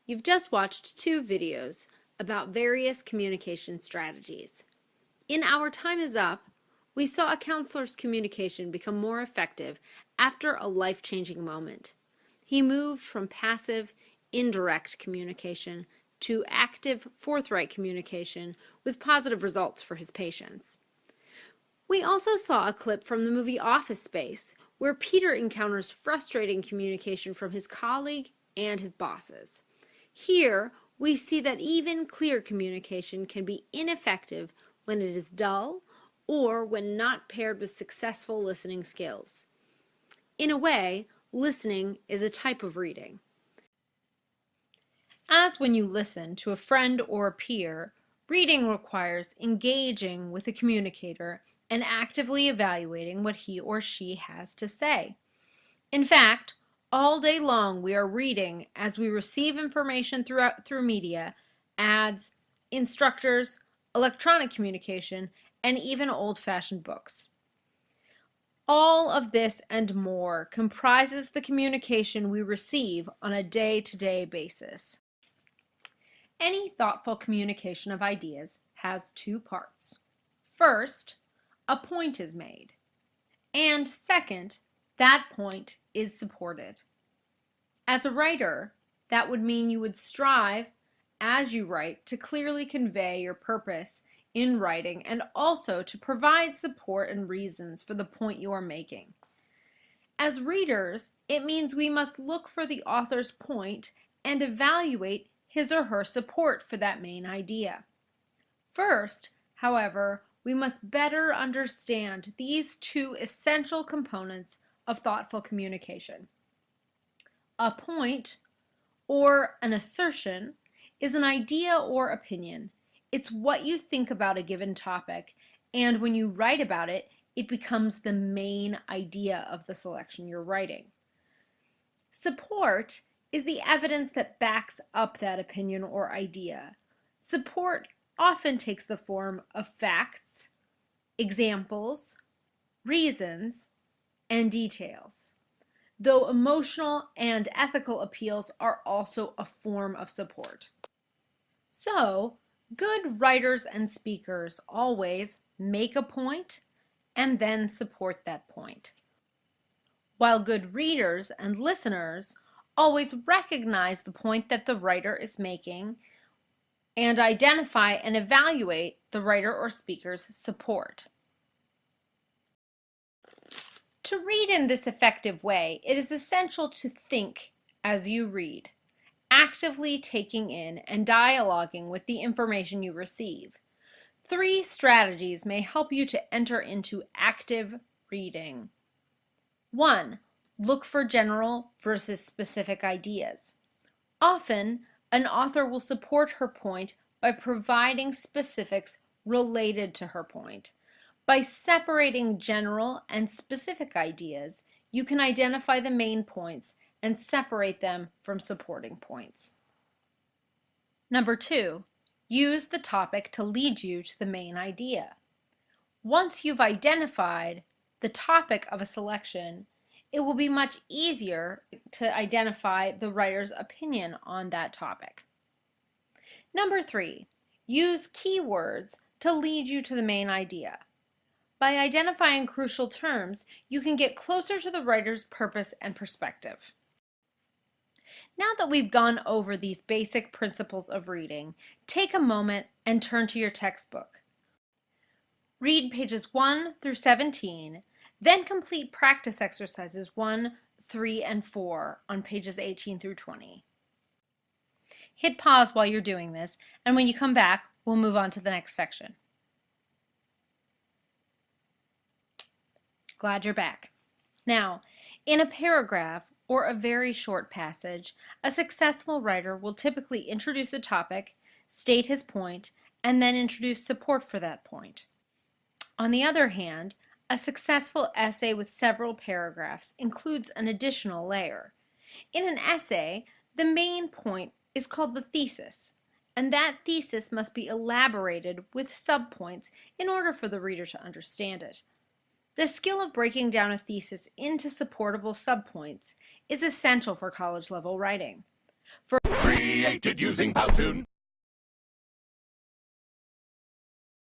You've just watched two videos about various communication strategies. In Our Time Is Up, we saw a counselor's communication become more effective after a life-changing moment. He moved from passive, indirect communication to active, forthright communication with positive results for his patients. We also saw a clip from the movie Office Space, where Peter encounters frustrating communication from his colleague and his bosses. Here, we see that even clear communication can be ineffective when it is dull or when not paired with successful listening skills. In a way, listening is a type of reading. As when you listen to a friend or a peer, reading requires engaging with a communicator and actively evaluating what he or she has to say. In fact, all day long we are reading as we receive information through media, ads, instructors, electronic communication, and even old-fashioned books. All of this and more comprises the communication we receive on a day-to-day basis. Any thoughtful communication of ideas has two parts. First, a point is made, and second, that point is supported. As a writer, that would mean you would strive, as you write, to clearly convey your purpose in writing and also to provide support and reasons for the point you are making. As readers, it means we must look for the author's point and evaluate his or her support for that main idea. First, however, we must better understand these two essential components of thoughtful communication. A point, or an assertion, is an idea or opinion. It's what you think about a given topic, and when you write about it, it becomes the main idea of the selection you're writing. Support is the evidence that backs up that opinion or idea. Support often takes the form of facts, examples, reasons, and details, though emotional and ethical appeals are also a form of support. So, good writers and speakers always make a point and then support that point, while good readers and listeners always recognize the point that the writer is making and identify and evaluate the writer or speaker's support. To read in this effective way, it is essential to think as you read, actively taking in and dialoguing with the information you receive. 3 strategies may help you to enter into active reading. 1. Look for general versus specific ideas. Often, an author will support her point by providing specifics related to her point. By separating general and specific ideas, you can identify the main points and separate them from supporting points. Number 2, use the topic to lead you to the main idea. Once you've identified the topic of a selection, it will be much easier to identify the writer's opinion on that topic. Number 3, use keywords to lead you to the main idea. By identifying crucial terms, you can get closer to the writer's purpose and perspective. Now that we've gone over these basic principles of reading, take a moment and turn to your textbook. Read pages 1 through 17, then complete practice exercises 1, 3, and 4 on pages 18 through 20. Hit pause while you're doing this, and when you come back, we'll move on to the next section. Glad you're back. Now, in a paragraph or a very short passage, a successful writer will typically introduce a topic, state his point, and then introduce support for that point. On the other hand, a successful essay with several paragraphs includes an additional layer. In an essay, the main point is called the thesis, and that thesis must be elaborated with subpoints in order for the reader to understand it. The skill of breaking down a thesis into supportable subpoints is essential for college-level writing. For created using Powtoon.